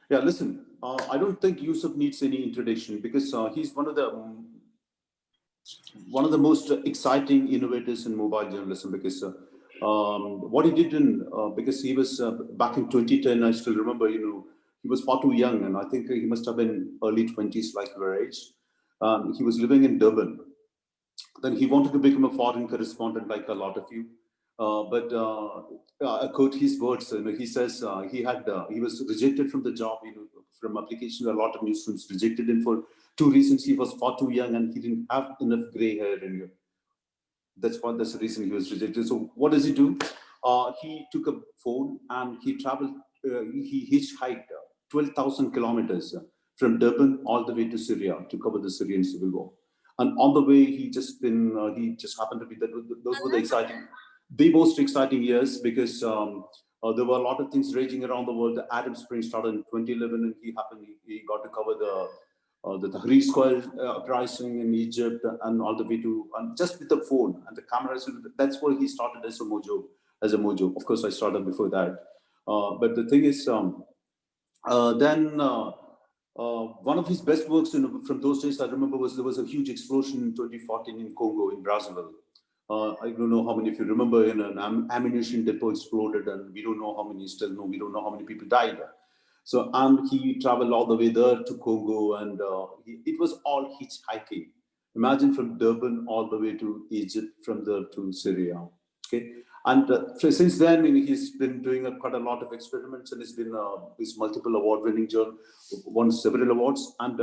Yeah, listen, I don't think Yusuf needs any introduction because he's one of the most exciting innovators in mobile journalism because what he did because he was back in 2010, I still remember, he was far too young and I think he must have been early 20s, like your age. He was living in Durban. Then he wanted to become a foreign correspondent like a lot of you. But I quote his words. He says he was rejected from the job. From application, a lot of newsrooms rejected him for two reasons. He was far too young and he didn't have enough gray hair in him. That's the reason he was rejected. So what does he do? He took a phone and he traveled. He hitchhiked 12,000 kilometers from Durban all the way to Syria to cover the Syrian civil war. And on the way, he just happened to be that. Those were the most exciting years because there were a lot of things raging around the world. The Arab Spring started in 2011, and he got to cover the Tahrir Square uprising in Egypt and all the way to and just with the phone and the camera. So that's where he started as a mojo. Of course, I started before that. But the thing is, then one of his best works from those days I remember was there was a huge explosion in 2014 in Congo in Brazzaville. I don't know how many of you remember an ammunition depot exploded, and we don't know how many still know. We don't know how many people died. So, and he traveled all the way there to Congo, and it was all hitchhiking. Imagine from Durban all the way to Egypt, from there to Syria. Okay, and so since then, he's been doing quite a lot of experiments, and he's multiple award-winning journal, won several awards, and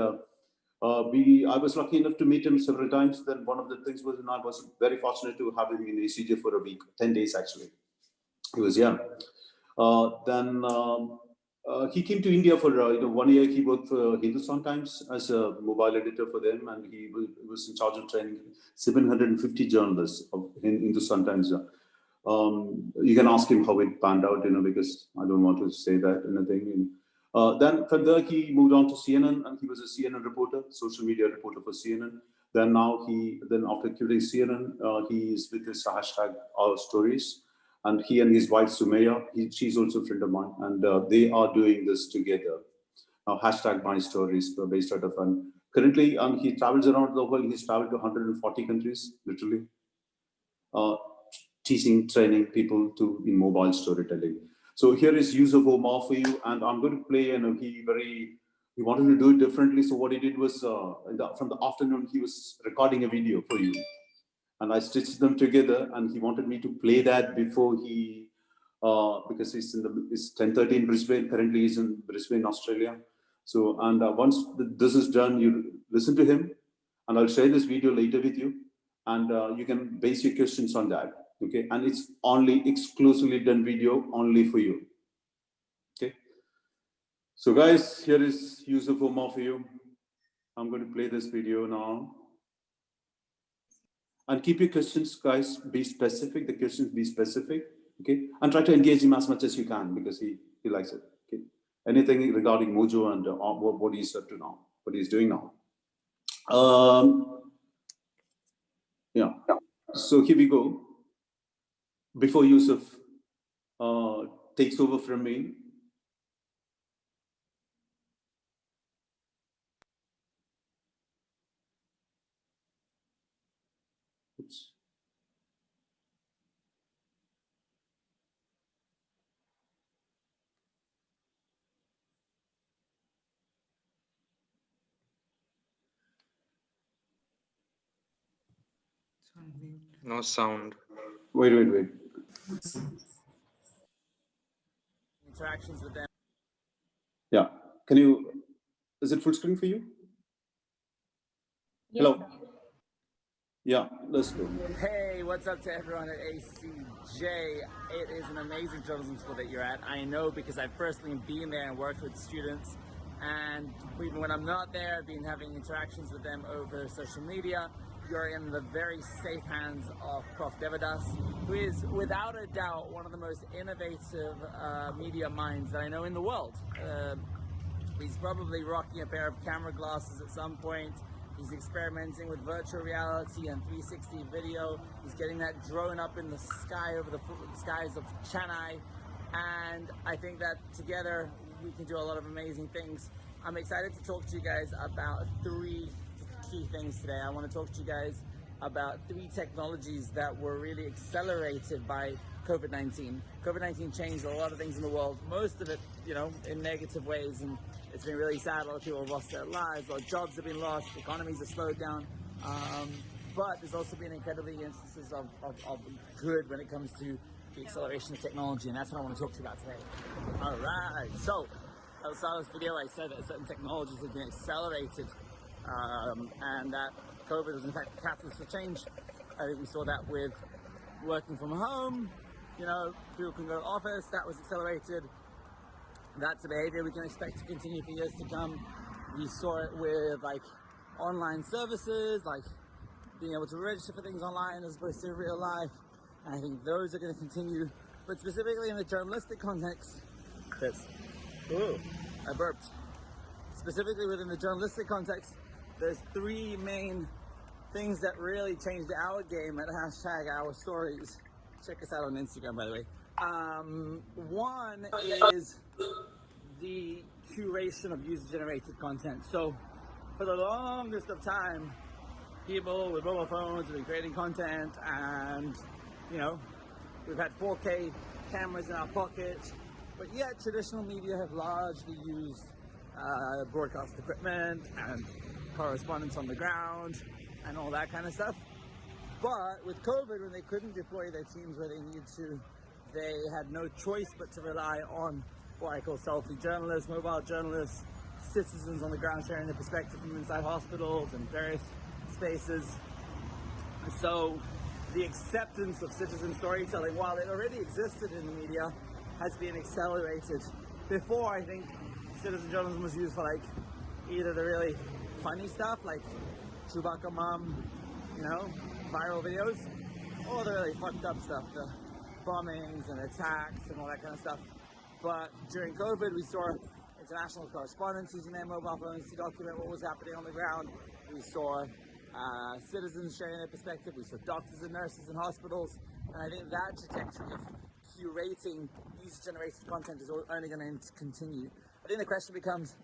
I was lucky enough to meet him several times. Then one of the things was, and I was very fortunate to have him in ACJ for a week, 10 days actually. He was young. Then he came to India for 1 year. He worked for Hindustan Times as a mobile editor for them, and was in charge of training 750 journalists in Hindustan Times. You can ask him how it panned out, because I don't want to say that anything. Then from there he moved on to CNN, and he was a CNN reporter, social media reporter for CNN. Then after quitting CNN, he is with this hashtag Our Stories, and he and his wife Sumaya, she's also a friend of mine, and they are doing this together. Now hashtag My Stories, based out of currently, he travels around the world. He's traveled to 140 countries, literally. Uh, Teaching, training people to in mobile storytelling. So here is Yusuf Omar for you, and I'm going to play. And he wanted to do it differently. So what he did was from the afternoon he was recording a video for you, and I stitched them together. And he wanted me to play that before he because it's 10:30 in Brisbane. Currently he's in Brisbane, Australia. So and once this is done, you listen to him, and I'll share this video later with you, and you can base your questions on that. Okay, and it's only exclusively done video only for you. Okay, so guys, here is Yusuf Omar for you. I'm going to play this video now, and keep your questions, guys, be specific. The questions be specific. Okay, and try to engage him as much as you can because he likes it. Okay, anything regarding Mojo and what he's up to now, what he's doing now. Yeah, so here we go. Before Yusuf takes over from me, oops. No sound. Wait. Interactions with them. Yeah. Can you, is it full screen for you? Yes. Hello. Yeah, let's go. Hey, what's up to everyone at ACJ? It is an amazing journalism school that you're at. I know because I've personally been there and worked with students. And even when I'm not there, I've been having interactions with them over social media. You're in the very safe hands of Prof. Devadas, who is without a doubt one of the most innovative media minds that I know in the world. He's probably rocking a pair of camera glasses at some point. He's experimenting with virtual reality and 360 video. He's getting that drone up in the sky over the skies of Chennai. And I think that together we can do a lot of amazing things. I'm excited to talk to you guys about 3 key things today. I want to talk to you guys about 3 technologies that were really accelerated by COVID-19. COVID-19 changed a lot of things in the world, most of it, in negative ways, and it's been really sad. A lot of people have lost their lives, a lot of jobs have been lost, economies have slowed down, but there's also been incredibly instances of good when it comes to the acceleration of technology, and that's what I want to talk to you about today. All right, so at the start of this video, I said that certain technologies have been accelerated, and that COVID was in fact a catalyst for change. I think we saw that with working from home. People can go to office, that was accelerated. That's a behavior we can expect to continue for years to come. We saw it with online services, like being able to register for things online as opposed to real life. And I think those are going to continue, but specifically in the journalistic context, I burped. Specifically within the journalistic context, there's 3 main things that really changed our game at #OurStories. Check us out on Instagram, by the way. One is the curation of user-generated content. So for the longest of time, people with mobile phones have been creating content, and we've had 4K cameras in our pocket, but yet traditional media have largely used broadcast equipment and correspondence on the ground and all that kind of stuff. But with COVID, when they couldn't deploy their teams where they needed to, they had no choice but to rely on what I call selfie journalists, mobile journalists, citizens on the ground sharing their perspective from inside hospitals and various spaces. So the acceptance of citizen storytelling, while it already existed in the media, has been accelerated. Before, I think citizen journalism was used for either the really funny stuff like Chewbacca Mom, viral videos, or the really fucked up stuff, the bombings and attacks and all that kind of stuff. But during COVID, we saw international correspondents using their mobile phones to document what was happening on the ground. We saw citizens sharing their perspective. We saw doctors and nurses in hospitals. And I think that trajectory of curating user-generated content is only going to continue. I think the question becomes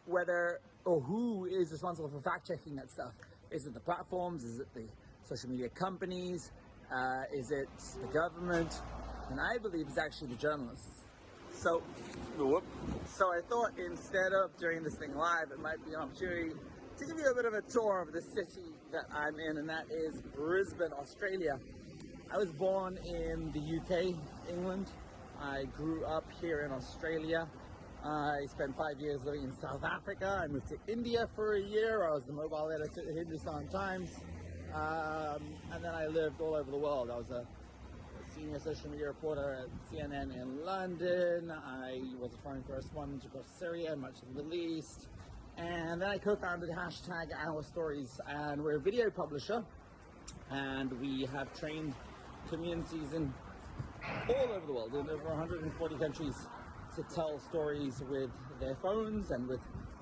whether or who is responsible for fact-checking that stuff. Is it the platforms? Is it the social media companies? Is it the government? And I believe it's actually the journalists. So I thought instead of doing this thing live, it might be an opportunity to give you a bit of a tour of the city that I'm in, and that is Brisbane, Australia. I was born in the UK, England. I grew up here in Australia. I spent 5 years living in South Africa. I moved to India for a year. I was the mobile editor at Hindustan Times. And then I lived all over the world. I was a senior social media reporter at CNN in London. I was a foreign correspondent across Syria and much of the Middle East. And then I co-founded #OurStories, and we're a video publisher. And we have trained communities in all over the world, in over 140 countries, to tell stories with their phones and with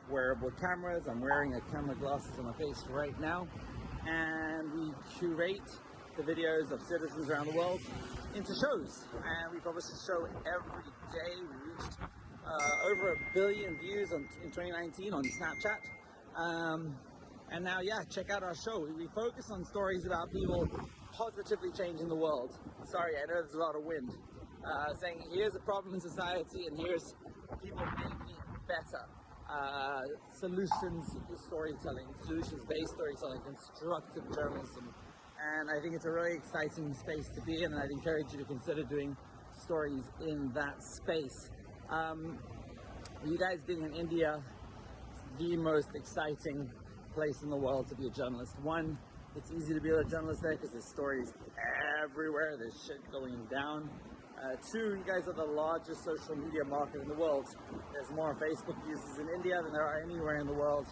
wearable cameras. I'm wearing a camera glasses on my face right now. And we curate the videos of citizens around the world into shows. And we publish a show every day. We reached over 1 billion views in 2019 on Snapchat. And now, check out our show. We focus on stories about people positively changing the world. Sorry, I know there's a lot of wind. Saying here's a problem in society and here's people making it better. Solutions-based storytelling, constructive journalism. And I think it's a really exciting space to be in, and I'd encourage you to consider doing stories in that space. You guys being in India, it's the most exciting place in the world to be a journalist. One, it's easy to be a journalist there because there's stories everywhere, there's shit going down. Two, you guys are the largest social media market in the world. There's more Facebook users in India than there are anywhere in the world,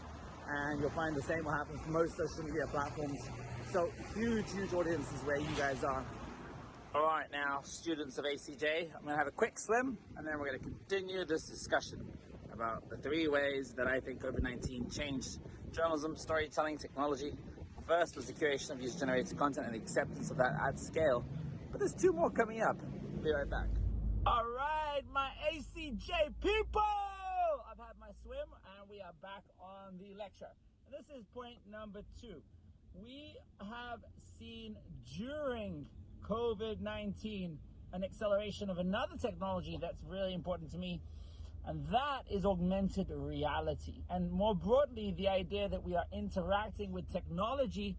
and you'll find the same will happen for most social media platforms. So huge audiences where you guys are. All right, now students of ACJ, I'm going to have a quick swim, and then we're going to continue this discussion about the 3 ways that I think COVID-19 changed journalism, storytelling, technology. First was the curation of user-generated content and the acceptance of that at scale. But there's 2 more coming up. Be right back. All right. right, my ACJ people! I've had my swim and we are back on the lecture. And this is point number 2. We have seen during COVID-19 an acceleration of another technology that's really important to me, and that is augmented reality. And more broadly, the idea that we are interacting with technology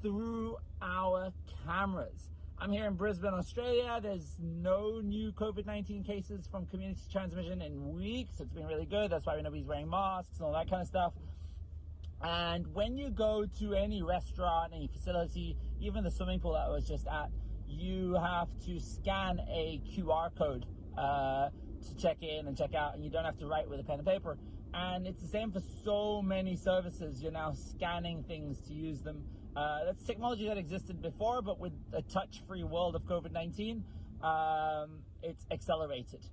through our cameras. I'm here in Brisbane, Australia. There's no new COVID-19 cases from community transmission in weeks. It's been really good. That's why nobody's wearing masks and all that kind of stuff. And when you go to any restaurant, any facility, even the swimming pool that I was just at, you have to scan a QR code to check in and check out, and you don't have to write with a pen and paper. And it's the same for so many services. You're now scanning things to use them. That's technology that existed before, but with a touch-free world of COVID-19, it's accelerated.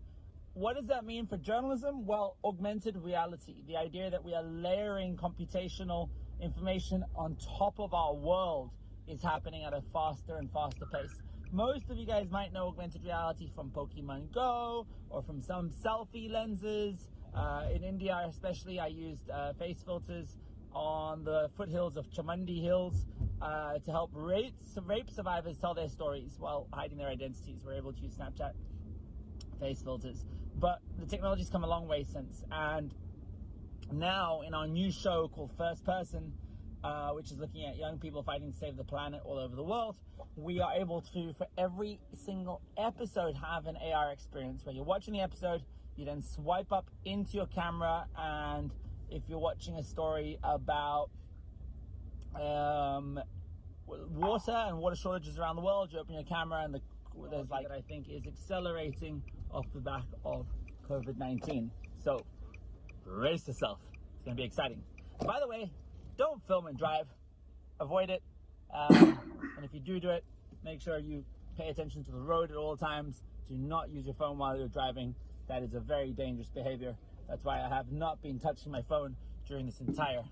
What does that mean for journalism? Well, augmented reality, the idea that we are layering computational information on top of our world, is happening at a faster and faster pace. Most of you guys might know augmented reality from Pokemon Go or from some selfie lenses. In India especially, I used face filters on the foothills of Chamundi Hills to help rape survivors tell their stories while hiding their identities. We're able to use Snapchat face filters. But the technology's come a long way since. And now in our new show called First Person, which is looking at young people fighting to save the planet all over the world, we are able to, for every single episode, have an AR experience where you're watching the episode, you then swipe up into your camera, and if you're watching a story about water and water shortages around the world, you open your camera and there's like that I think is accelerating off the back of COVID-19. So brace yourself. It's going to be exciting. By the way, don't film and drive. Avoid it. And if you do it, make sure you pay attention to the road at all times. Do not use your phone while you're driving. That is a very dangerous behavior. That's why I have not been touching my phone during this entire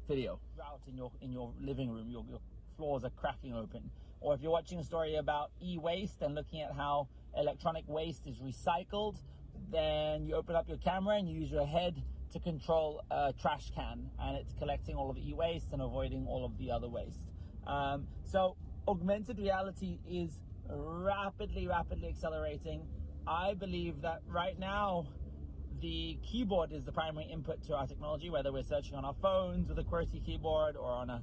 video. Out in your living room, your floors are cracking open. Or if you're watching a story about e-waste and looking at how electronic waste is recycled, then you open up your camera and you use your head to control a trash can, and it's collecting all of the e-waste and avoiding all of the other waste. So augmented reality is rapidly accelerating. I believe that right now the keyboard is the primary input to our technology, whether we're searching on our phones with a QWERTY keyboard or on a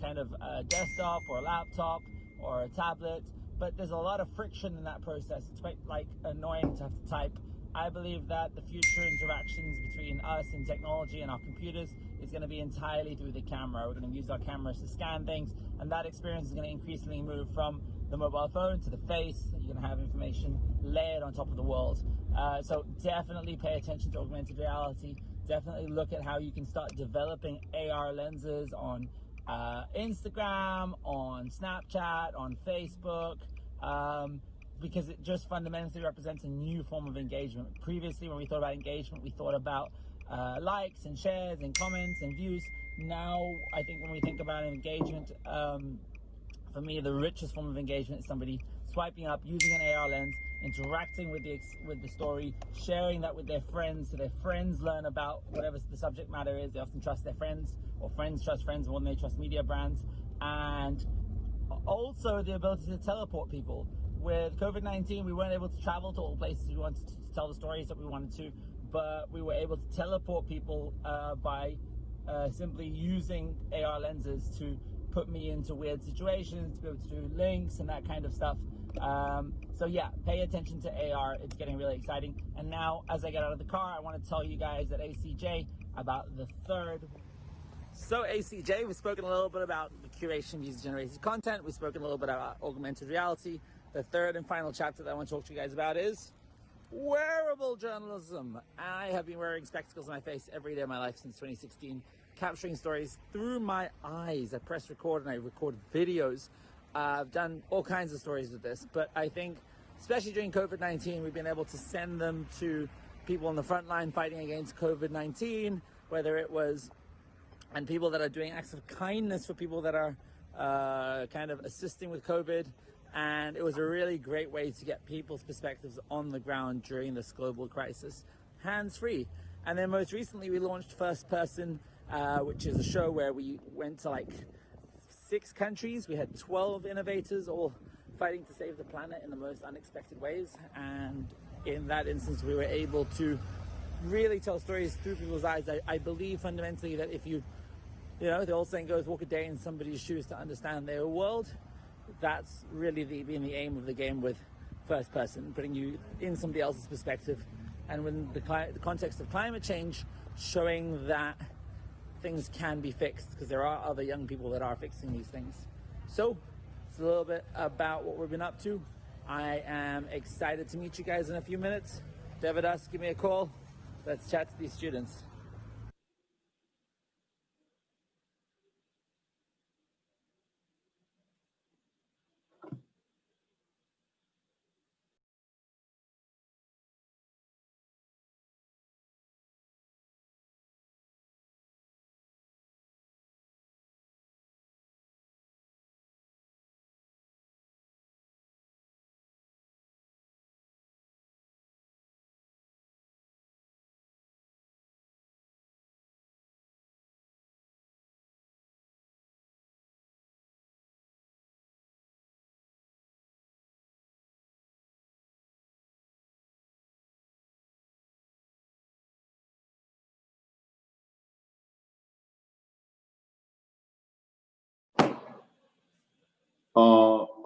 kind of a desktop or a laptop or a tablet. But there's a lot of friction in that process. It's quite annoying to have to type. I believe that the future interactions between us and technology and our computers is going to be entirely through the camera. We're going to use our cameras to scan things, and that experience is going to increasingly move from the mobile phone to the face. You're going to have information layered on top of the world. So definitely pay attention to augmented reality. Definitely look at how you can start developing AR lenses on Instagram, on Snapchat, on Facebook, because it just fundamentally represents a new form of engagement. Previously, when we thought about engagement, we thought about likes and shares and comments and views. Now, I think when we think about engagement, for me, the richest form of engagement is somebody swiping up, using an AR lens, interacting with the story, sharing that with their friends, so their friends learn about whatever the subject matter is. They often trust their friends, or friends trust friends more than they trust media brands. And also the ability to teleport people. With COVID-19, we weren't able to travel to all the places we wanted to tell the stories that we wanted to, but we were able to teleport people by simply using AR lenses to put me into weird situations, to be able to do links and that kind of stuff. So yeah, pay attention to AR. It's getting really exciting. And now, as I get out of the car, I want to tell you guys at ACJ about the third. So ACJ, we've spoken a little bit about the curation of user-generated content. We've spoken a little bit about augmented reality. The third and final chapter that I want to talk to you guys about is wearable journalism. I have been wearing spectacles on my face every day of my life since 2016, capturing stories through my eyes. I press record and I record videos. I've done all kinds of stories with this, but I think, especially during COVID-19, we've been able to send them to people on the front line fighting against COVID-19, whether it was, and people that are doing acts of kindness for people that are kind of assisting with COVID. And it was a really great way to get people's perspectives on the ground during this global crisis, hands-free. And then most recently we launched First Person, which is a show where we went to like 6 countries. We had 12 innovators all fighting to save the planet in the most unexpected ways. And in that instance, we were able to really tell stories through people's eyes. I believe fundamentally that if you know, the old saying goes, walk a day in somebody's shoes to understand their world. That's really been the aim of the game with First Person, putting you in somebody else's perspective. And when the context of climate change, showing that things can be fixed, because there are other young people that are fixing these things. So it's a little bit about what we've been up to. I am excited to meet you guys in a few minutes. Devadas, give me a call. Let's chat to these students.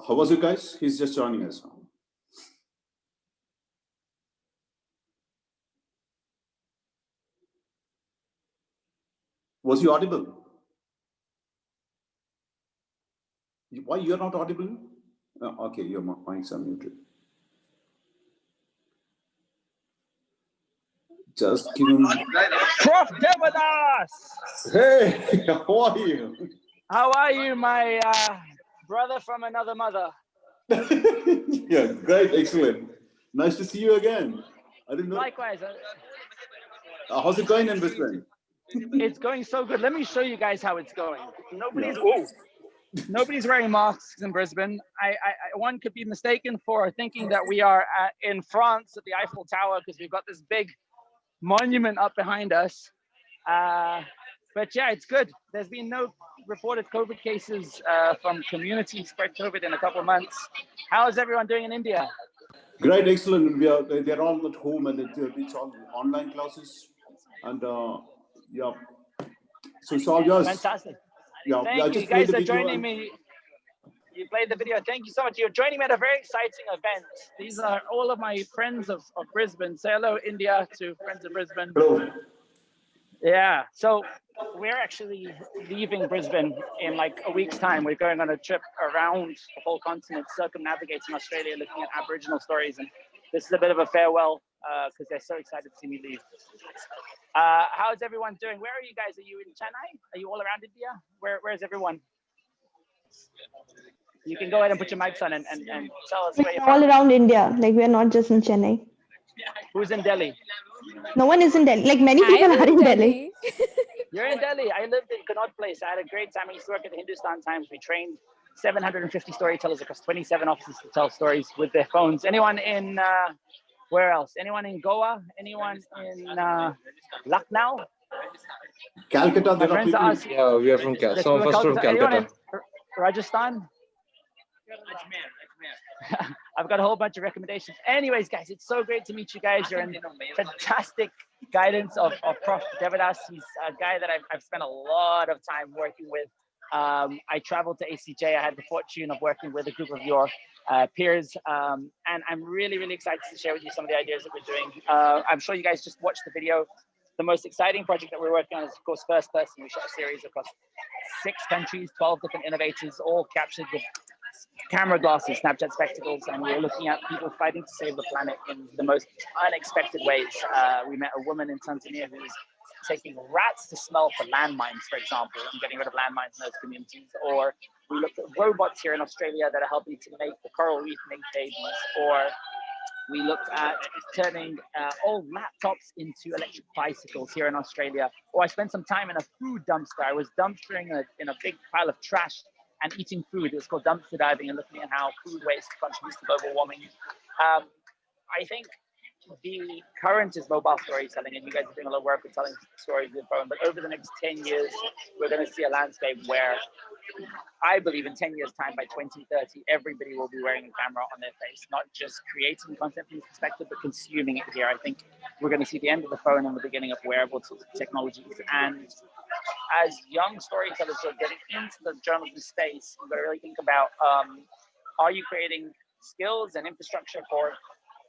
How was it, guys? He's just joining us. Was he audible? Why you're not audible? Okay, your mics are muted. Just give him. Prof. Devadas! Hey, how are you? How are you, my brother from another mother? Yeah, great, excellent. Nice to see you again. I didn't know. Likewise. How's it going in Brisbane? It's going so good. Let me show you guys how it's going. Nobody's wearing masks in Brisbane. One could be mistaken for thinking that we are in France at the Eiffel Tower because we've got this big monument up behind us. But yeah, it's good. There's been no reported COVID cases from community spread COVID in a couple of months. How is everyone doing in India? Great, excellent. They're all at home and it's all online classes. And yeah, so it's all yours. Fantastic. Yeah, Thank you. You guys are joining me. You played the video. Thank you so much. You're joining me at a very exciting event. These are all of my friends of Brisbane. Say hello, India, to friends of Brisbane. Hello. Yeah, so we're actually leaving Brisbane in like a week's time. We're going on a trip around the whole continent, circumnavigating Australia, looking at Aboriginal stories. And this is a bit of a farewell because they're so excited to see me leave. How's everyone doing? Where are you guys? Are you in Chennai? Are you all around India? Where's everyone? You can go ahead and put your mics on and tell us where you're all from. around India. Like we're not just in Chennai. Who's in Delhi? No one is in Delhi. Like many people are in Delhi. You're in Delhi. I lived in Connaught Place. I had a great time. I used to work at the Hindustan Times. We trained 750 storytellers across 27 offices to tell stories with their phones. Anyone in, where else? Anyone in Goa? Anyone in Lucknow? Calcutta, My friends are asking. Yeah, we are from Calcutta. Some of us from Anyone in Calcutta. Rajasthan? I've got a whole bunch of recommendations. Anyways, guys, it's so great to meet you guys. You're in fantastic guidance of Prof. Devadas. He's a guy that I've spent a lot of time working with. I traveled to ACJ. I had the fortune of working with a group of your peers. And I'm really, really excited to share with you some of the ideas that we're doing. I'm sure you guys just watched the video. The most exciting project that we're working on is, of course, First Person. We shot a series across 6 countries, 12 different innovators, all captured with camera glasses, Snapchat spectacles, and we were looking at people fighting to save the planet in the most unexpected ways. We met a woman in Tanzania who was taking rats to smell for landmines, for example, and getting rid of landmines in those communities. Or we looked at robots here in Australia that are helping to make the coral reef make babies. Or we looked at turning old laptops into electric bicycles here in Australia. Or I spent some time in a food dumpster. I was dumpstering in a big pile of trash and eating food. It's called dumpster diving and looking at how food waste contributes to global warming. I think the current is mobile storytelling, and you guys are doing a lot of work with telling stories with phone. But over the next 10 years, we're going to see a landscape where I believe in 10 years' time, by 2030, everybody will be wearing a camera on their face, not just creating content from this perspective, but consuming it here. I think we're going to see the end of the phone and the beginning of wearable technologies. And as young storytellers who are getting into the journalism space, you've got to really think about, are you creating skills and infrastructure for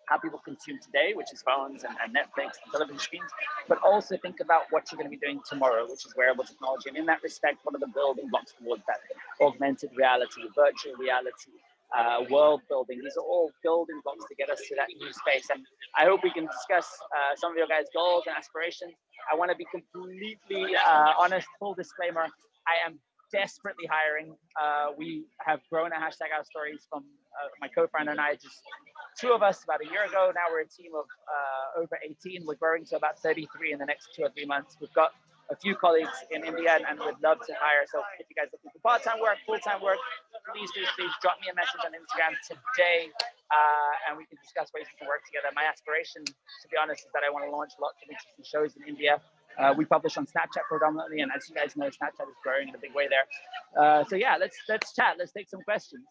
how people consume today, which is phones and Netflix and television screens, but also think about what you're going to be doing tomorrow, which is wearable technology. And in that respect, what are the building blocks towards that? Augmented reality, virtual reality, world building. These are all building blocks to get us to that new space. And I hope we can discuss some of your guys' goals and aspirations. I want to be completely honest, full disclaimer. I am desperately hiring. We have grown a hashtag our stories from my co-founder and I, just two of us about a year ago. Now we're a team of over 18. We're growing to about 33 in the next 2 or 3 months. We've got a few colleagues in India and we'd love to hire. So if you guys are looking for part-time work, full-time work, please drop me a message on Instagram today and we can discuss ways we can work together. My aspiration, to be honest, is that I want to launch lots of interesting shows in India. We publish on Snapchat predominantly, and as you guys know, Snapchat is growing in a big way there. So yeah, let's chat. Let's take some questions.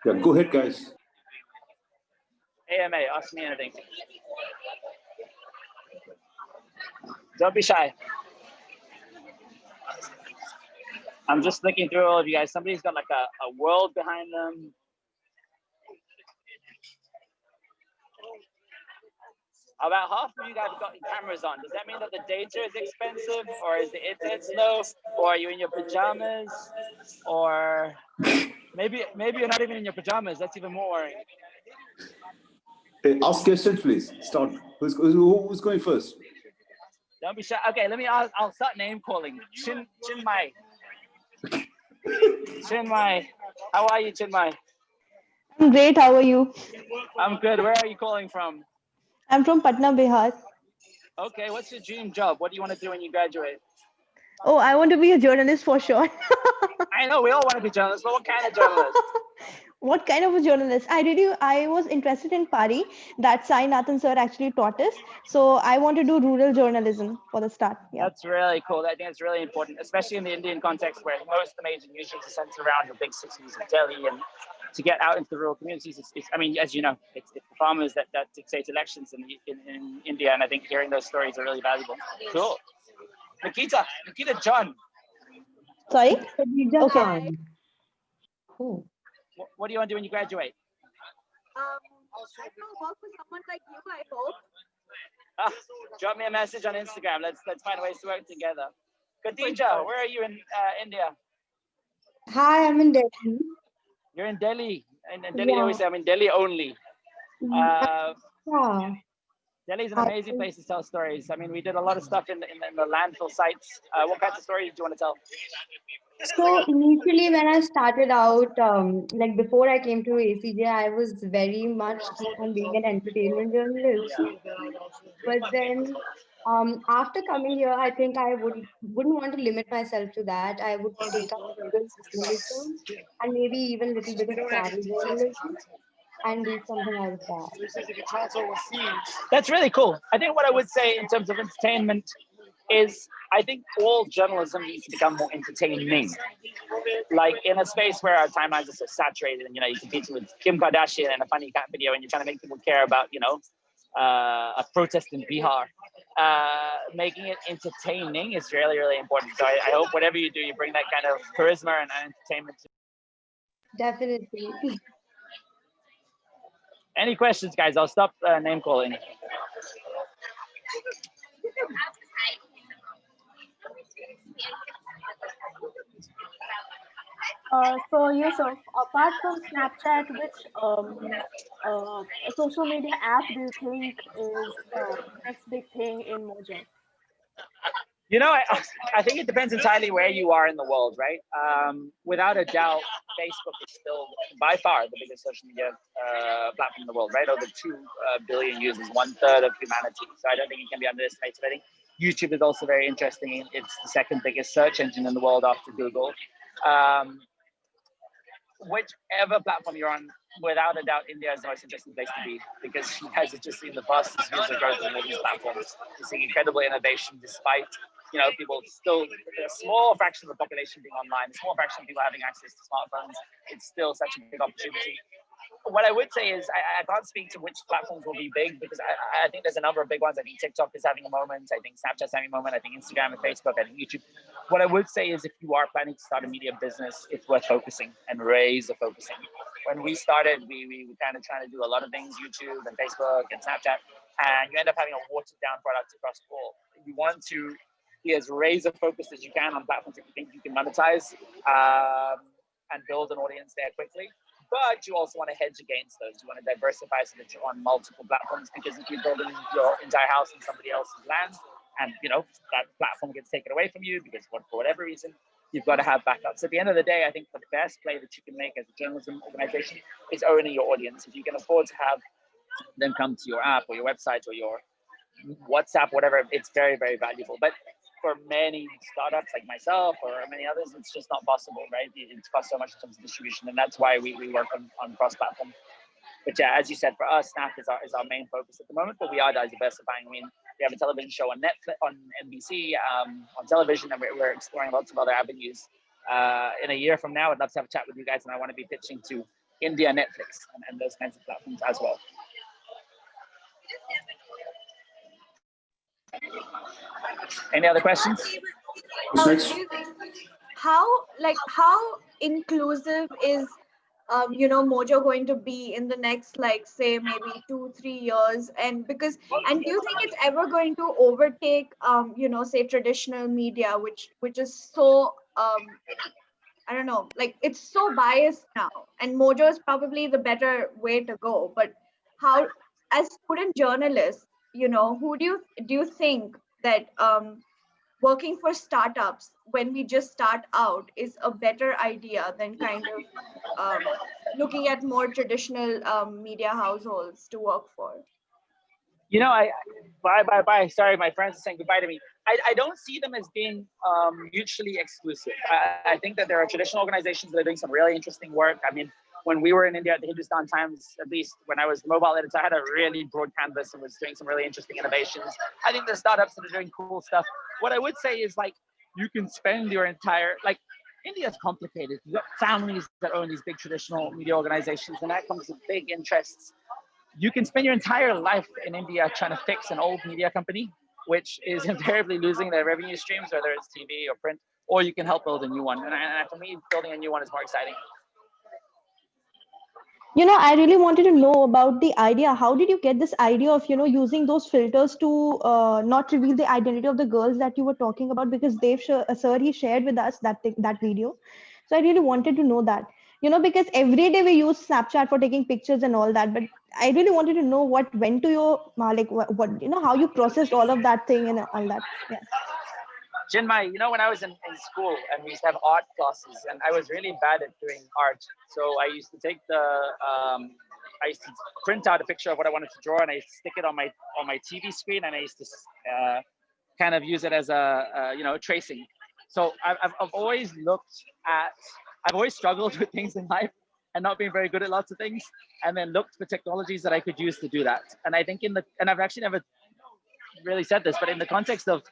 Yeah, go ahead, guys. AMA, ask me anything. Don't be shy. I'm just looking through all of you guys. Somebody's got like a world behind them. About half of you guys have got your cameras on. Does that mean that the data is expensive, or is the internet slow, or are you in your pajamas, or maybe you're not even in your pajamas? That's even more worrying. Hey, ask questions, please. Start. Who's going first? Don't be shy. Okay, I'll start name calling. Chinmay. Chinmay. How are you, Chinmay? I'm great. How are you? I'm good. Where are you calling from? I'm from Patna, Bihar. Okay, what's your dream job? What do you want to do when you graduate? Oh, I want to be a journalist for sure. I know we all want to be journalists, but what kind of journalist? What kind of a journalist? I was interested in Pari that Sai Nathan sir actually taught us. So I want to do rural journalism for the start. Yeah. That's really cool. I think it's really important, especially in the Indian context where most of the major newsrooms are centered around the big cities of Delhi, and to get out into the rural communities, I mean, as you know, it's the farmers that dictate elections in India, and I think hearing those stories are really valuable. Cool. Nikita John. Sorry? Okay. Cool. What do you want to do when you graduate? I don't know, work for someone like you, I hope. Drop me a message on Instagram. Let's find ways to work together. Khadija, where are you in India? Hi, I'm in Delhi. You're in Delhi. And in Delhi, Yeah. I always say I'm in Delhi only. Yeah. Delhi is an amazing place to tell stories. I mean, we did a lot of stuff in the landfill sites. What kinds of stories do you want to tell? So initially when I started out, like before I came to ACJ, I was very much keen on being an entertainment journalist. But then after coming here, I think I wouldn't want to limit myself to that. I would take up legal journalism and maybe even a little bit of travel journalism and do something like that. That's really cool. I think what I would say in terms of entertainment is I think all journalism needs to become more entertaining. Like in a space where our timelines are so saturated and, you know, you're competing with Kim Kardashian in a funny cat video and you're trying to make people care about, you know, a protest in Bihar. Making it entertaining is really, really important. So I hope whatever you do, you bring that kind of charisma and entertainment. Definitely. Any questions, guys? I'll stop name calling. So Yusuf, apart from Snapchat, which social media app do you think is next big thing in Mojo? You know, I think it depends entirely where you are in the world, right? Without a doubt, Facebook is still by far the biggest social media platform in the world, right? Over 2 billion users, 1/3 of humanity. So I don't think it can be underestimated. I think YouTube is also very interesting. It's the second biggest search engine in the world after Google. Whichever platform you're on, without a doubt, India is the most interesting place to be, because you guys have just seen the fastest user growth in all these platforms. You're seeing incredible innovation despite, people still, a small fraction of the population being online, a small fraction of people having access to smartphones. It's still such a big opportunity. What I would say is I can't speak to which platforms will be big, because I think there's a number of big ones. I think TikTok is having a moment. I think Snapchat's having a moment. I think Instagram and Facebook. I think YouTube. What I would say is if you are planning to start a media business, it's worth focusing and razor focusing. When we started, we were kind of trying to do a lot of things, YouTube and Facebook and Snapchat, and you end up having a watered down product across all. You want to be as razor focused as you can on platforms that you think you can monetize and build an audience there quickly. But you also want to hedge against those. You want to diversify so that you're on multiple platforms, because if you're building your entire house in somebody else's land and that platform gets taken away from you because for whatever reason, you've got to have backups. At the end of the day, I think the best play that you can make as a journalism organization is owning your audience. If you can afford to have them come to your app or your website or your WhatsApp, whatever, it's very, very valuable. But for many startups like myself or many others, it's just not possible, right? It costs so much in terms of distribution, and that's why we work on cross-platform. But yeah, as you said, for us, Snap is our main focus at the moment, but we are diversifying. I mean, we have a television show on Netflix, on NBC, on television, and we're exploring lots of other avenues. In a year from now, I'd love to have a chat with you guys, and I want to be pitching to India, Netflix, and those kinds of platforms as well. Any other questions? How inclusive is Mojo going to be in the next, say maybe 2-3 years? And do you think it's ever going to overtake say traditional media, which is so I don't know, it's so biased now, and Mojo is probably the better way to go. But how, as student journalists, who do you think that working for startups when we just start out is a better idea than kind of looking at more traditional media households to work for? Bye. Sorry, my friends are saying goodbye to me. I don't see them as being mutually exclusive. I think that there are traditional organizations that are doing some really interesting work. I mean, when we were in India at the Hindustan Times, at least when I was the mobile editor, I had a really broad canvas and was doing some really interesting innovations. I think there's startups that are doing cool stuff. What I would say is, you can spend your entire, India is complicated. You've got families that own these big traditional media organizations, and that comes with big interests. You can spend your entire life in India trying to fix an old media company, which is invariably losing their revenue streams, whether it's TV or print, or you can help build a new one. And for me, building a new one is more exciting. I really wanted to know about the idea. How did you get this idea of, using those filters to not reveal the identity of the girls that you were talking about? Because Dave, sir, he shared with us that video. So I really wanted to know that, because every day we use Snapchat for taking pictures and all that. But I really wanted to know what went to your, what how you processed all of that thing and all that. Yeah. Jinmai, when I was in school and we used to have art classes, and I was really bad at doing art. So I used to take I used to print out a picture of what I wanted to draw, and I used to stick it on my TV screen, and I used to kind of use it as a tracing. So I've always I've always struggled with things in life and not being very good at lots of things, and then looked for technologies that I could use to do that. And I think and I've actually never really said this, but in the context of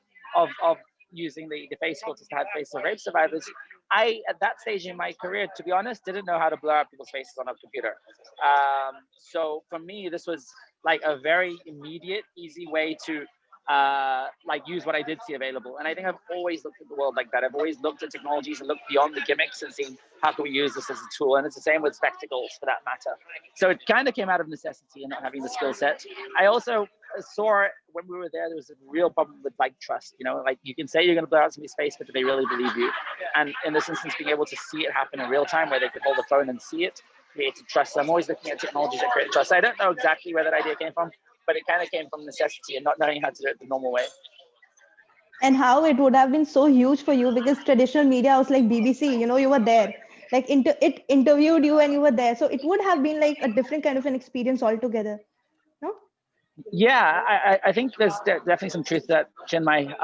using the face filters to have faces of rape survivors, I, at that stage in my career, to be honest, didn't know how to blur out people's faces on a computer. So for me, this was a very immediate, easy way to use what I did see available. And I think I've always looked at the world like that. I've always looked at technologies and looked beyond the gimmicks and seen how can we use this as a tool. And it's the same with spectacles, for that matter. So it kind of came out of necessity and not having the skill set. I also saw when we were there was a real problem with trust. You can say you're going to blur out somebody's face, but do they really believe you? And in this instance, being able to see it happen in real time, where they could hold the phone and see it, creates trust. So I'm always looking at technologies that create trust. I don't know exactly where that idea came from, but it kind of came from necessity and not knowing how to do it the normal way. And how it would have been so huge for you, because traditional media house like BBC, you were there, it interviewed you and you were there. So it would have been a different kind of an experience altogether. No? Yeah, I think there's definitely some truth to that, Chinmay.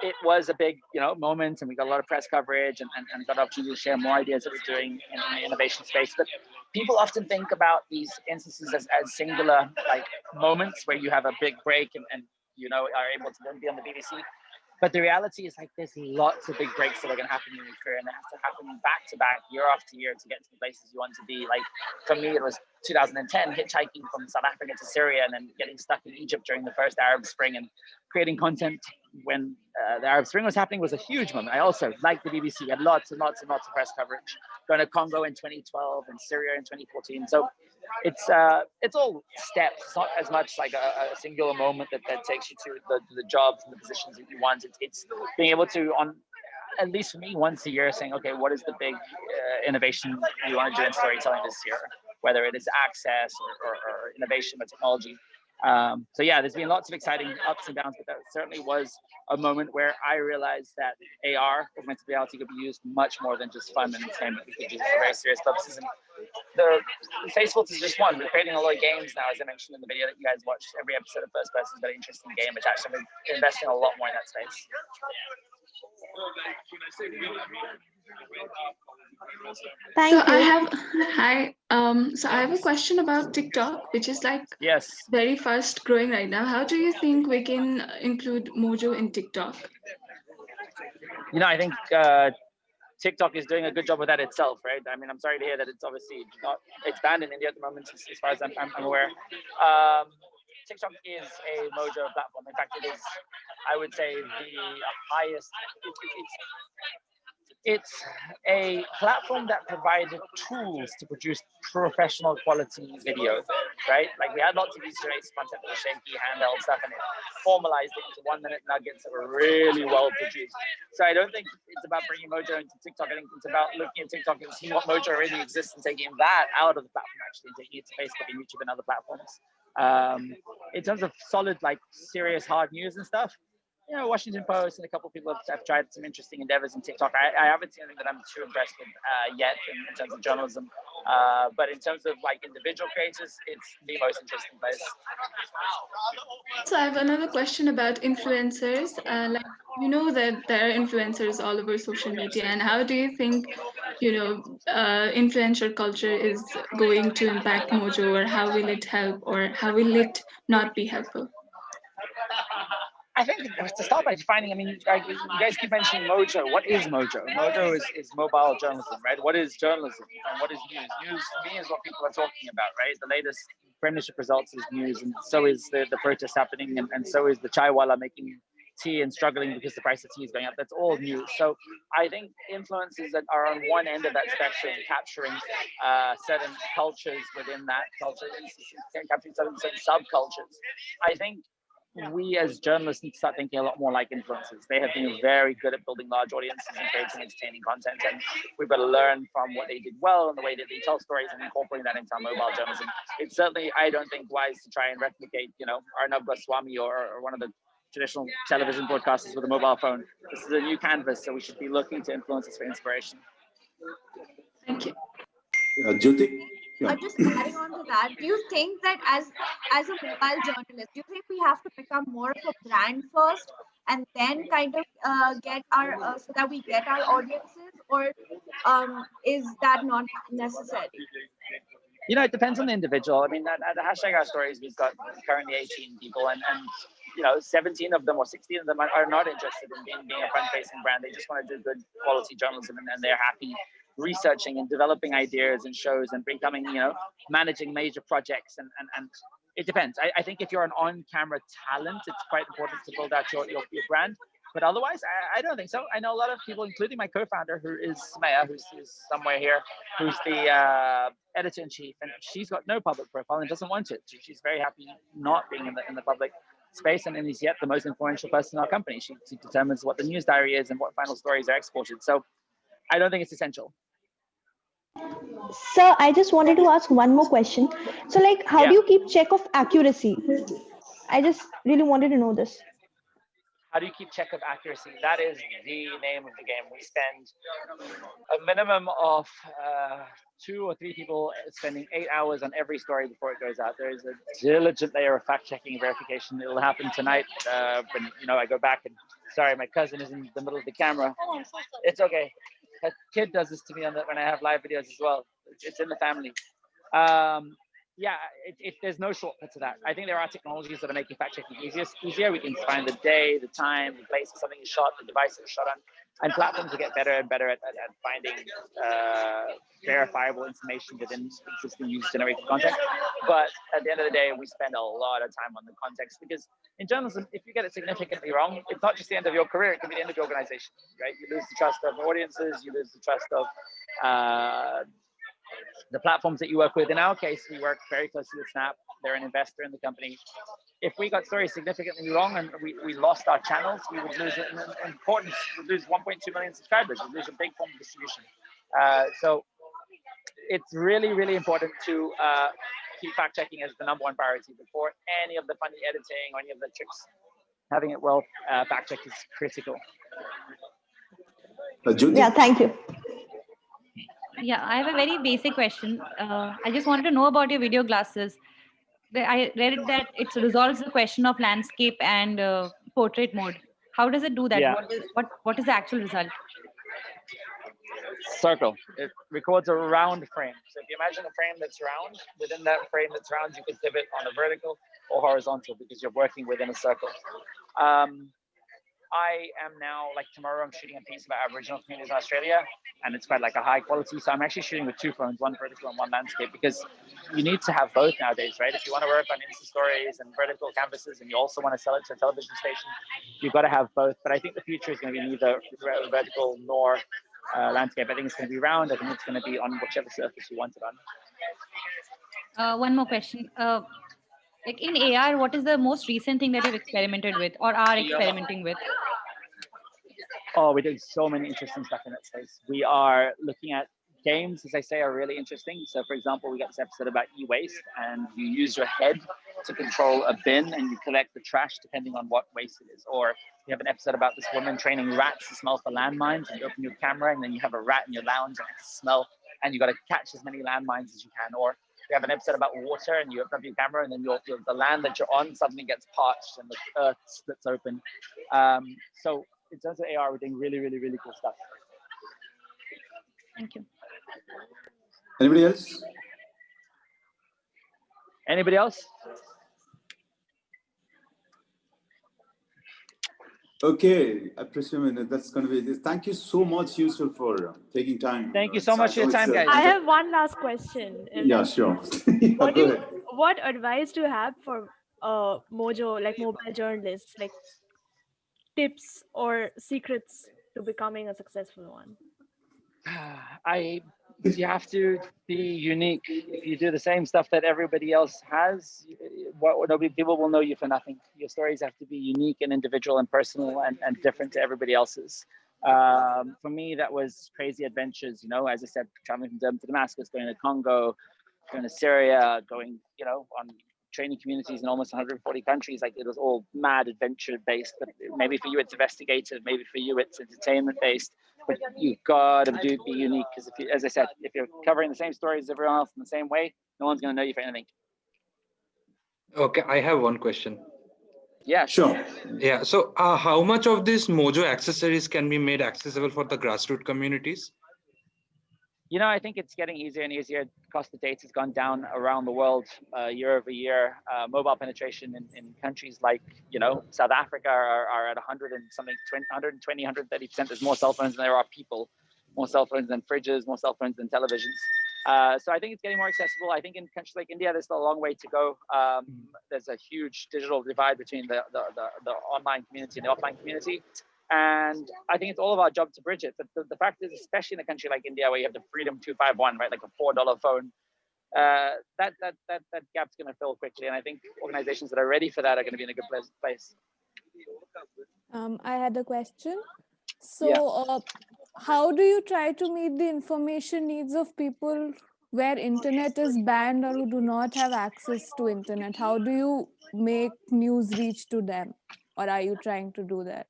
It was a big, moment, and we got a lot of press coverage and got an opportunity to share more ideas that we're doing in the innovation space. But people often think about these instances as singular like moments where you have a big break and are able to then be on the BBC. But the reality is like there's lots of big breaks that are going to happen in your career, and they have to happen back to back, year after year, to get to the places you want to be. Like for me, it was 2010, hitchhiking from South Africa to Syria, and then getting stuck in Egypt during the first Arab Spring, and creating content when the Arab Spring was happening was a huge moment. I also, like the BBC, had lots and lots and lots of press coverage. Going to Congo in 2012 and Syria in 2014. So it's all steps. It's not as much like a singular moment that takes you to the jobs and the positions that you want. It's being able to, on at least for me, once a year, saying, okay, what is the big innovation you want to do in storytelling this year, whether it is access or innovation or technology. So yeah, there's been lots of exciting ups and downs, but that certainly was a moment where I realized that AR, augmented reality, could be used much more than just fun and entertainment. We could use it for very serious purposes. And the Facebook is just one. We're creating a lot of games now, as I mentioned in the video that you guys watched. Every episode of First Person is a very interesting game, which actually I'm investing a lot more in that space. Thank you. So I have a question about TikTok, which is like yes, very fast growing right now. How do you think we can include Mojo in TikTok? I think TikTok is doing a good job with that itself, right? I mean, I'm sorry to hear that it's obviously it's banned in India at the moment, as far as I'm aware. TikTok is a Mojo platform. In fact, it is, I would say, the highest. It's a platform that provides tools to produce professional quality videos, right? Like we had lots of user race content that was shaky, handheld stuff, and it formalized it into 1 minute nuggets that were really well produced. So I don't think it's about bringing Mojo into TikTok. I think it's about looking at TikTok and seeing what Mojo already exists and taking that out of the platform, actually, taking it to Facebook and YouTube and other platforms. In terms of solid, like serious hard news and stuff, Washington Post and a couple of people have tried some interesting endeavors in TikTok. I haven't seen anything that I'm too impressed with yet in terms of journalism. But in terms of like individual creators, it's the most interesting place. So I have another question about influencers. That there are influencers all over social media, and how do you think, influencer culture is going to impact Mojo, or how will it help, or how will it not be helpful? I think to start by defining, I mean, you guys keep mentioning Mojo. What is Mojo? Mojo is mobile journalism, right? What is journalism and what is news? News to me is what people are talking about, right? The latest premiership results is news, and so is the protest happening, and so is the chaiwala making tea and struggling because the price of tea is going up. That's all news. So I think influences that are on one end of that spectrum, capturing certain cultures within that culture, capturing certain subcultures. I think we as journalists need to start thinking a lot more like influencers. They have been very good at building large audiences and creating entertaining content, and we've got to learn from what they did well and the way that they tell stories and incorporating that into our mobile journalism. It's certainly, I don't think, wise to try and replicate, Arnab Goswami or one of the traditional television broadcasters with a mobile phone. This is a new canvas, so we should be looking to influencers for inspiration. Thank you. Jyoti? Yeah. Just adding on to that, do you think that as a mobile journalist, do you think we have to become more of a brand first and then kind of get our so that we get our audiences, or is that not necessary? It depends on the individual. I mean, at the hashtag Our Stories, we've got currently 18 people, and 17 of them or 16 of them are not interested in being a front-facing brand. They just want to do good quality journalism, and they're happy researching and developing ideas and shows and becoming, managing major projects. And it depends. I think if you're an on-camera talent, it's quite important to build out your brand. But otherwise, I don't think so. I know a lot of people, including my co-founder, who is Maya, who's somewhere here, who's the editor-in-chief, and she's got no public profile and doesn't want it. She's very happy not being in the public space, and is yet the most influential person in our company. She determines what the news diary is and what final stories are exported. So I don't think it's essential. Sir, I just wanted to ask one more question. So, how do you keep check of accuracy? I just really wanted to know this. How do you keep check of accuracy? That is the name of the game. We spend a minimum of 2 or 3 people spending 8 hours on every story before it goes out. There is a diligent layer of fact-checking and verification. It will happen tonight when I go back and sorry, my cousin is in the middle of the camera. It's okay. A kid does this to me when I have live videos as well. It's in the family. There's no shortcut to that. I think there are technologies that are making fact checking easier. We can find the day, the time, the place where something is shot, the device it's shot on, and platforms will get better and better at finding verifiable information within existing user-generated content. But at the end of the day, we spend a lot of time on the context because in journalism, if you get it significantly wrong, it's not just the end of your career; it can be the end of your organization. Right? You lose the trust of audiences, you lose the trust of the platforms that you work with. In our case, we work very closely with Snap. They're an investor in the company. If we got stories significantly wrong and we lost our channels, we would lose it in importance. We'd lose 1.2 million subscribers. We'd lose a big form of distribution. So it's really, really important to keep fact checking as the #1 priority before any of the funny editing or any of the tricks. Having it well fact checked is critical. Jyoti? Yeah, thank you. Yeah, I have a very basic question. I just wanted to know about your video glasses. I read that it resolves the question of landscape and portrait mode. How does it do that? Yeah. What is the actual result? Circle. It records a round frame. So if you imagine a frame that's round, within that frame that's round, you can pivot on a vertical or horizontal because you're working within a circle. I am now, like tomorrow, I'm shooting a piece about Aboriginal communities in Australia, and it's quite like a high quality. So I'm actually shooting with 2 phones, one vertical and one landscape, because you need to have both nowadays, right? If you want to work on Insta stories and vertical canvases, and you also want to sell it to a television station, you've got to have both. But I think the future is going to be neither vertical nor landscape. I think it's going to be round. I think it's going to be on whichever surface you want it on. One more question. Like in AR, what is the most recent thing that you've experimented with or are experimenting with? Oh, we're doing so many interesting stuff in that space. We are looking at games, as I say, are really interesting. So, for example, we got this episode about e-waste, and you use your head to control a bin, and you collect the trash depending on what waste it is. Or we have an episode about this woman training rats to smell for landmines, and you open your camera, and then you have a rat in your lounge, and it smell, and you got to catch as many landmines as you can. Or we have an episode about water, and you open up your camera, and then the land that you're on suddenly gets parched, and the earth splits open. So in terms of AR, we're doing really, really, really cool stuff. Thank you. Anybody else? Anybody else? Okay, I presume that's going to be this. Thank you so much, Yusuf, for taking time. Thank you so much for your time, guys. I have one last question. Yeah, sure. Yeah, What advice do you have for Mojo, like mobile journalists, like tips or secrets to becoming a successful one? You have to be unique. If you do the same stuff that everybody else has, people will know you for nothing. Your stories have to be unique and individual and personal and different to everybody else's. For me, that was crazy adventures, as I said, traveling from Durham to Damascus, going to Congo, going to Syria, going, on training communities in almost 140 countries. Like, it was all mad adventure based, but maybe for you it's investigative, maybe for you it's entertainment based, but you gotta be unique, because as I said, if you're covering the same stories as everyone else in the same way, no one's gonna know you for anything. Okay, I have one question. Yeah, sure. Yeah, so how much of this Mojo accessories can be made accessible for the grassroots communities? I think it's getting easier and easier. Cost of data has gone down around the world year over year. Mobile penetration in countries like, South Africa are at 100 and something, 120, 130%. There's more cell phones than there are people, more cell phones than fridges, more cell phones than televisions. So I think it's getting more accessible. I think in countries like India, there's still a long way to go. There's a huge digital divide between the online community and the offline community. And I think it's all of our job to bridge it. But the fact is, especially in a country like India, where you have the Freedom 251, right, like a $4 phone, that gap's going to fill quickly. And I think organizations that are ready for that are going to be in a good place. I had a question. So how do you try to meet the information needs of people where internet is banned or who do not have access to internet? How do you make news reach to them? or are you trying to do that?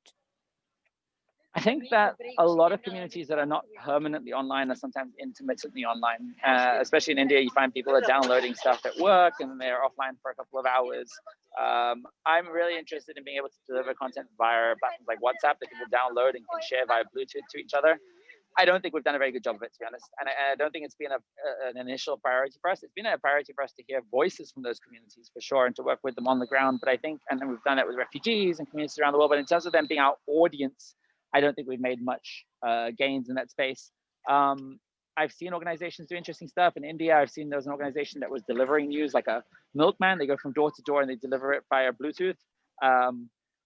I think that a lot of communities that are not permanently online are sometimes intermittently online. Especially in India, you find people are downloading stuff at work and they're offline for a couple of hours. I'm really interested in being able to deliver content via platforms like WhatsApp that people download and can share via Bluetooth to each other. I don't think we've done a very good job of it, to be honest. And I don't think it's been an initial priority for us. It's been a priority for us to hear voices from those communities for sure and to work with them on the ground. But I think, and then we've done it with refugees and communities around the world, but in terms of them being our audience, I don't think we've made much gains in that space. I've seen organizations do interesting stuff. In India, I've seen there's an organization that was delivering news like a milkman. They go from door to door and they deliver it via Bluetooth.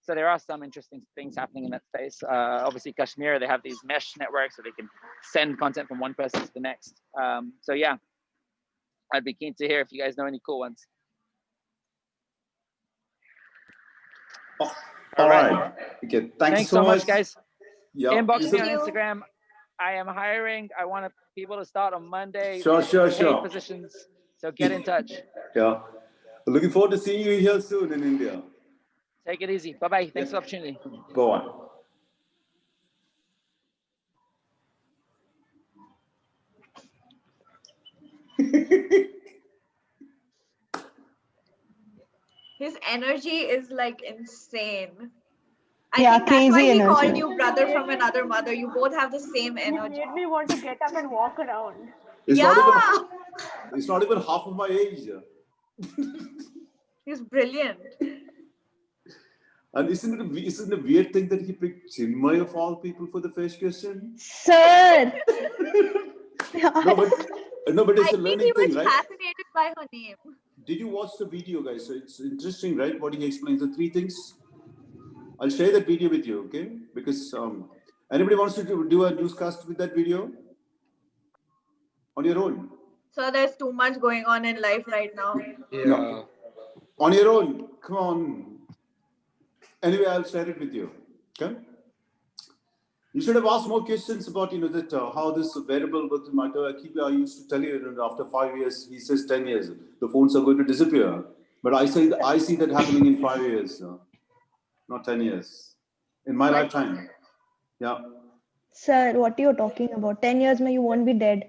So there are some interesting things happening in that space. Obviously, Kashmir, they have these mesh networks so they can send content from one person to the next. So yeah, I'd be keen to hear if you guys know any cool ones. All right. Okay. Thanks so much, guys. Yeah. Inbox me on Instagram. I am hiring. I want people to start on Monday. Sure. Paid positions. So get in touch. Yeah. Looking forward to seeing you here soon in India. Take it easy. Bye-bye. Thanks for the opportunity. Go on. His energy is like insane. Yeah, I think that's why crazy he energy. called you brother from another mother. You both have the same energy. It made me want to get up and walk around. It's not even half of my age. He's brilliant. And isn't it a weird thing that he picked Chinmay of all people for the first question? Sir! No, but it's a I think learning he was thing, right? fascinated by her name. Did you watch the video, guys? So it's interesting, right? What he explains, the 3 things. I'll share that video with you, okay? Because anybody wants to do a newscast with that video? On your own? So there's too much going on in life right now. Yeah. No. On your own, come on. Anyway, I'll share it with you, okay? You should have asked more questions about, that how this wearable will matter. I used to tell you that after 5 years, he says 10 years, the phones are going to disappear. But I see that happening in 5 years, not 10 years. In my lifetime, yeah. Sir, what are you talking about? 10 years, you won't be dead.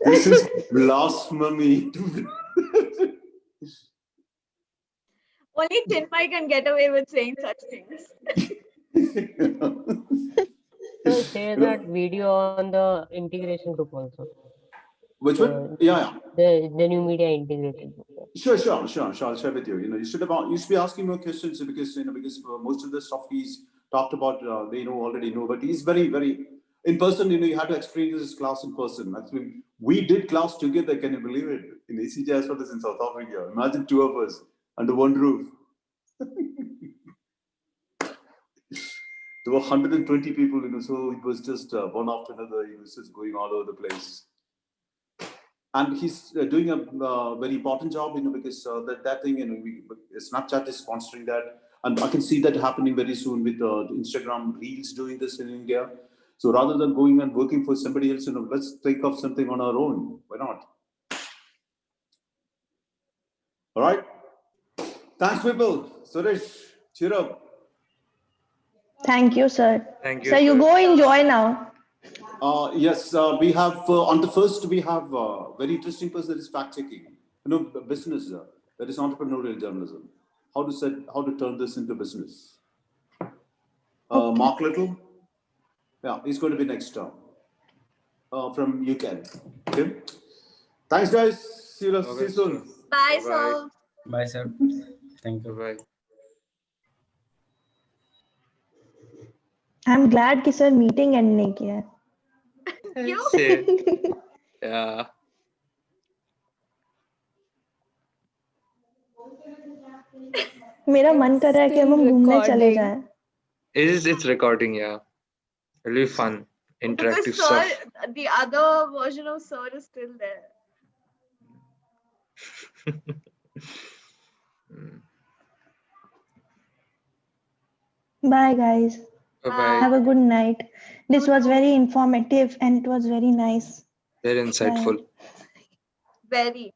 This is blasphemy. Only Chinmay can get away with saying such things. So share that video on the integration group also. Which one? Yeah. The new media integration group. Sure. I'll share with you. You should be asking more questions because most of the stuff he's talked about, they already know. But he's very, very in person. You have to experience this class in person. Actually, we did class together. Can you believe it? In ACJ as well as in South Africa. Imagine 2 of us under one roof. There were 120 people. So it was just one after another. He was just going all over the place. And he's doing a very important job, because that thing, Snapchat is sponsoring that. And I can see that happening very soon with Instagram Reels doing this in India. So rather than going and working for somebody else, let's think of something on our own. Why not? All right. Thanks, people. Suresh, cheer up. Thank you, sir. Thank you. Sir, you go enjoy now. Yes, we have on the first, we have a very interesting person that is fact checking. Business that is entrepreneurial journalism. How to turn this into business. Okay. Mark Little, yeah, he's going to be next from UK. Okay. Thanks, guys. See you soon. Bye, sir. Bye, sir. Thank you. Bye. I'm glad कि sir meeting end नहीं किया. Yeah. मेरा मन कर रहा है कि हम घूमने चले जाएं. It's recording, yeah. It'll be fun. Interactive Because stuff. sir, the other version of sir is still there. Bye, guys. Bye-bye. Have a good night. This was very informative and it was very nice. Very insightful. Very.